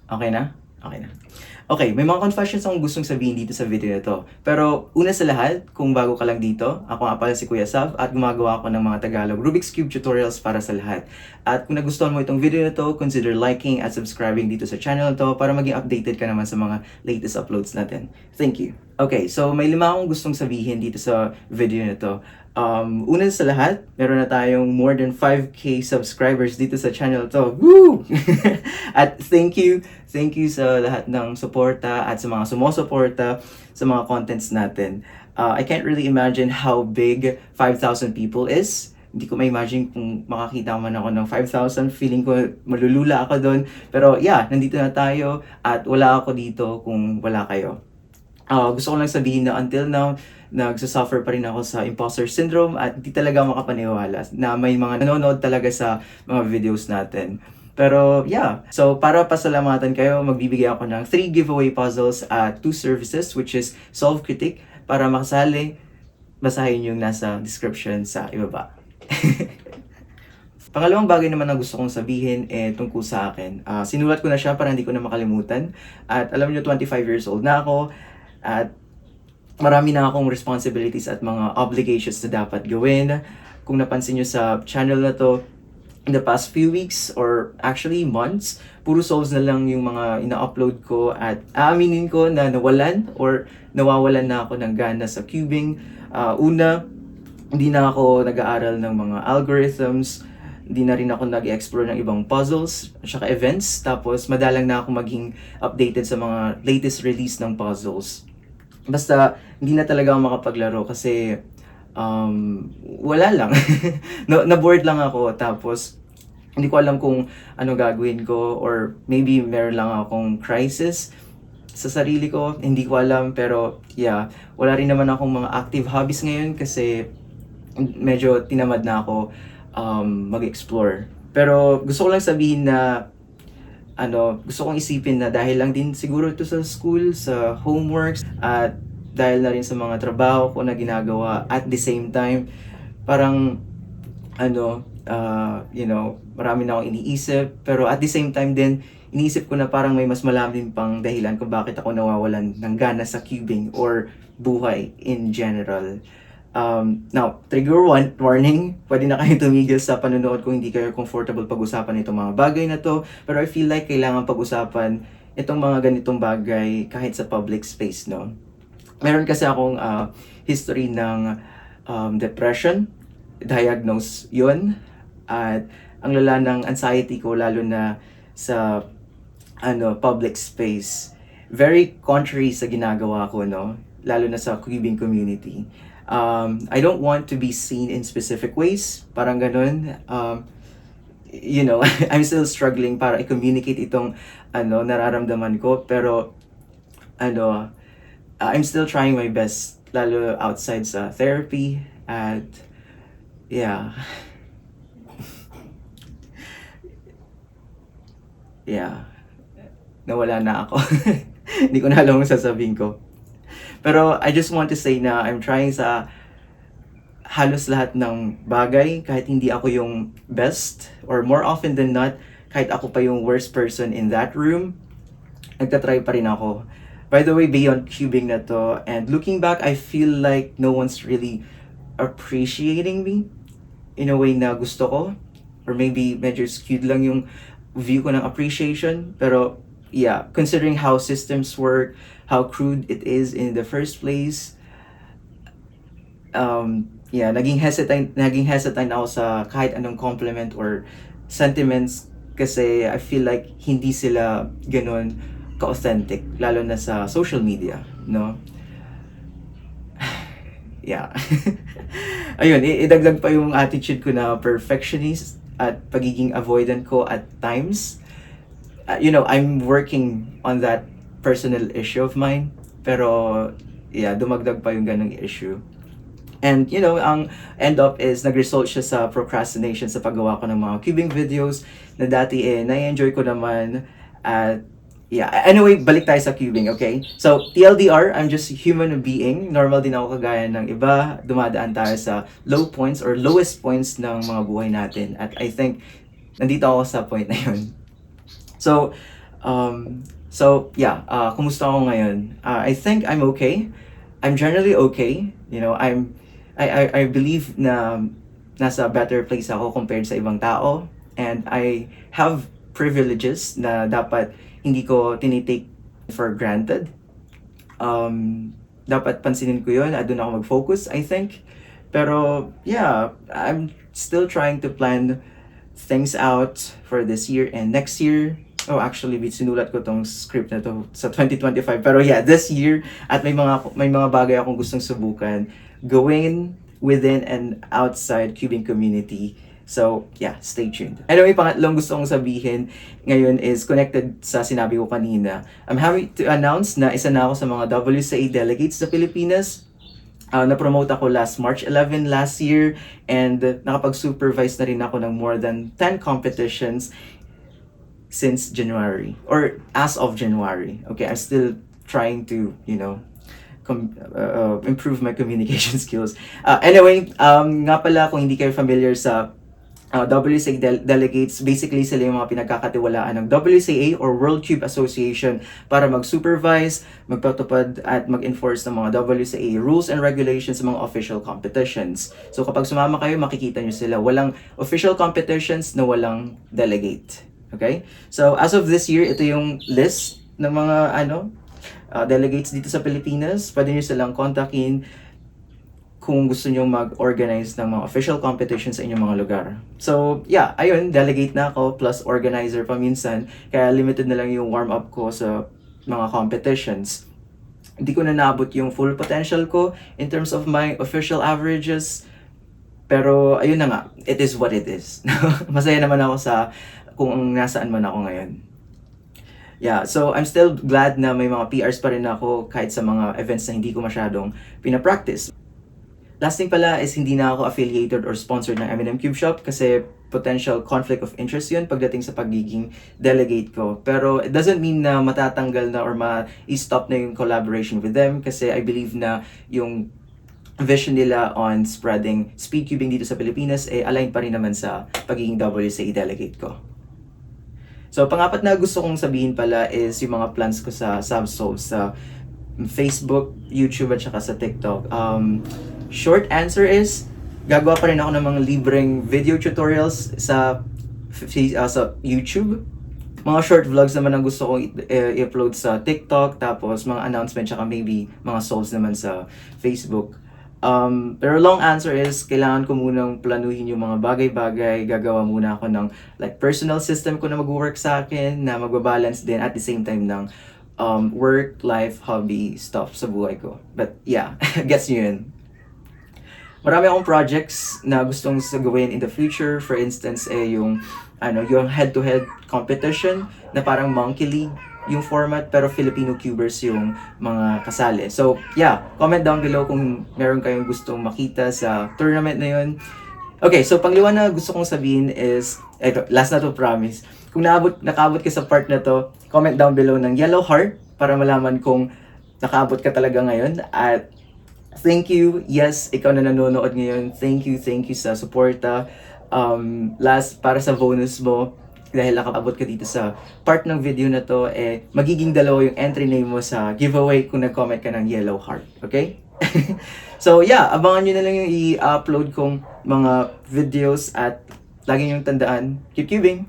Okay na? Okay na. Okay, may mga confessions akong gustong sabihin dito sa video na 'to. Pero una sa lahat, kung bago ka lang dito, ako nga pala si Kuya Sav at gumagawa ako ng mga Tagalog Rubik's Cube tutorials para sa lahat. At kung nagustuhan mo itong video na 'to, consider liking at subscribing dito sa channel na 'to para maging updated ka naman sa mga latest uploads natin. Thank you. Okay, so may 5 akong gustong sabihin dito sa video na 'to. Una sa lahat, meron na tayong more than 5K subscribers dito sa channel to. Woo! At thank you sa lahat ng suporta at sa mga sumusuporta sa mga contents natin. I can't really imagine how big 5,000 people is. Hindi ko ma-imagine kung makakita man ako ng 5,000. Feeling ko malulula ako doon. Pero yeah, nandito na tayo at wala ako dito kung wala kayo. Gusto ko lang sabihin na until now, nagsasuffer pa rin ako sa imposter syndrome at di talaga makapaniwala na may mga nanonood talaga sa mga videos natin. Pero yeah, so para pasalamatan kayo, magbibigay ako ng 3 giveaway puzzles at 2 services which is Solve Critic. Para makasali, basahin yung nasa description sa ibaba. Pangalawang bagay naman na gusto kong sabihin tungkol sa akin. Sinulat ko na siya para hindi ko na makalimutan. At alam niyo, 25 years old na ako. At marami na akong responsibilities at mga obligations na dapat gawin. Kung napansin nyo sa channel na to, in the past few weeks or actually months, puro solves na lang yung mga ina-upload ko at aaminin ko na nawawalan na ako ng gana sa cubing. Una, hindi na ako nag-aaral ng mga algorithms, hindi na rin ako nag-explore ng ibang puzzles at saka events, tapos madalang na ako maging updated sa mga latest release ng puzzles. Basta, hindi na talaga ako makapaglaro kasi wala lang. Na-bored lang ako tapos hindi ko alam kung ano gagawin ko or maybe meron lang akong crisis sa sarili ko. Hindi ko alam pero yeah, wala rin naman akong mga active hobbies ngayon kasi medyo tinamad na ako mag-explore. Pero gusto ko lang sabihin na gusto kong isipin na dahil lang din siguro ito sa school, sa homeworks, at dahil na rin sa mga trabaho ko na ginagawa at the same time, parang, marami na akong iniisip, pero at the same time din, iniisip ko na parang may mas malalim pang dahilan kung bakit ako nawawalan ng gana sa cubing or buhay in general. Now, trigger warning, pwede na kayo tumigil sa panonood kung hindi kayo comfortable pag-usapan itong mga bagay na to. Pero I feel like kailangan pag-usapan itong mga ganitong bagay kahit sa public space, no? Meron kasi akong history ng depression, diagnose yun. At ang lala ng anxiety ko, lalo na sa public space. Very contrary sa ginagawa ko, no? Lalo na sa cubing community. I don't want to be seen in specific ways, parang ganun. I'm still struggling para i-communicate itong nararamdaman ko, pero I'm still trying my best, lalo outside sa therapy, at yeah. Yeah. Nawala na ako. Hindi ko na alam ang sasabihin ko. Pero I just want to say na I'm trying sa halos lahat ng bagay, kahit hindi ako yung best, or more often than not, kahit ako pa yung worst person in that room, nagtatry pa rin ako. By the way, beyond cubing na to, and looking back, I feel like no one's really appreciating me in a way na gusto ko. Or maybe medyo skewed lang yung view ko ng appreciation. Pero yeah, considering how systems work, how crude it is in the first place, naging hesitant ako sa kahit anong compliment or sentiments kasi I feel like hindi sila ganun ka-authentic, lalo na sa social media, no? Yeah. Ayun, idagdag pa yung attitude ko na perfectionist at pagiging avoidant ko at times. I'm working on that personal issue of mine. Pero, yeah, dumagdag pa yung ganong issue. And, ang end up is nag-result siya sa procrastination sa paggawa ko ng mga cubing videos na dati na-enjoy ko naman. At, yeah, anyway, balik tayo sa cubing, okay? So, TLDR, I'm just a human being. Normal din ako kagaya ng iba. Dumadaan tayo sa low points or lowest points ng mga buhay natin. At I think, nandito ako sa point na yun. So, So yeah, kumusta ako ngayon? I think I'm okay. I'm generally okay. You know, I believe na nasa better place ako compared sa ibang tao, and I have privileges na dapat hindi ko tinitake for granted. Dapat pansinin ko yun, doon ako mag-focus, I think. Pero yeah, I'm still trying to plan things out for this year and next year. Oh, actually, sinulat ko tong script na to sa 2025. Pero yeah, this year, at may mga bagay akong gustong subukan gawin within and outside Cubing community. So, yeah, stay tuned. Anyway, pangatlong gusto kong sabihin ngayon is connected sa sinabi ko kanina. I'm happy to announce na isa na ako sa mga WCA delegates sa Pilipinas. Na-promote ako last March 11 last year, and nakapag-supervise na rin ako ng more than 10 competitions since January, or as of January. Okay, I'm still trying to, you know, improve my communication skills. Anyway, nga pala, kung hindi kayo familiar sa WCA delegates, basically sila yung mga pinagkakatiwalaan ng WCA or World Cube Association para mag-supervise, magpatupad at mag-enforce ng mga WCA rules and regulations sa mga official competitions. So kapag sumama kayo, makikita nyo sila. Walang official competitions na walang delegate. Okay? So as of this year, ito yung list ng mga delegates dito sa Pilipinas. Pwede nyo silang kontakin kung gusto nyo mag-organize ng mga official competitions sa inyong mga lugar. So, yeah, ayun, delegate na ako, plus organizer pa minsan. Kaya limited na lang yung warm-up ko sa mga competitions. Hindi ko na naabot yung full potential ko in terms of my official averages. Pero, ayun na nga, it is what it is. Masaya naman ako sa kung nasaan man ako ngayon. Yeah, so I'm still glad na may mga PRs pa rin ako kahit sa mga events na hindi ko masyadong pinapractice. Last thing pala is hindi na ako affiliated or sponsored ng M&M Cube Shop kasi potential conflict of interest yun pagdating sa pagiging delegate ko. Pero it doesn't mean na matatanggal na or ma-stop na yung collaboration with them kasi I believe na yung vision nila on spreading speed cubing dito sa Pilipinas aligned pa rin naman sa pagiging WCA delegate ko. So, pangapat na gusto kong sabihin pala is yung mga plans ko sa Subsolve sa Facebook, YouTube at saka sa TikTok. Short answer is, gagawa pa rin ako ng mga libreng video tutorials sa YouTube. Mga short vlogs naman ang gusto kong i-upload sa TikTok, tapos mga announcement tsaka maybe mga solves naman sa Facebook. Pero long answer is, kailangan ko munang planuhin yung mga bagay-bagay. Gagawa muna ako ng like personal system ko na mag-work sa akin, na magbabalance din at the same time ng work, life, hobby, stuff sa buhay ko. But yeah, gets nyo yun. Marami akong projects na gustong gawin in the future. For instance, yung head-to-head competition na parang Monkey League yung format, pero Filipino Cubers yung mga kasali. So, yeah, comment down below kung meron kayong gustong makita sa tournament na yun. Okay, so pangliwa na gusto kong sabihin is, last na to, promise. Kung nakaabot ka sa part na to, comment down below ng yellow heart para malaman kung nakaabot ka talaga ngayon. At thank you. Yes, ikaw na nanonood ngayon. Thank you sa suporta. Last, para sa bonus mo, dahil nakabot ka dito sa part ng video na to, magiging dalawa yung entry name mo sa giveaway kung nag-comment ka ng yellow heart. Okay? So yeah, abangan nyo na lang yung i-upload kong mga videos at lagi nyong tandaan, keep cubing!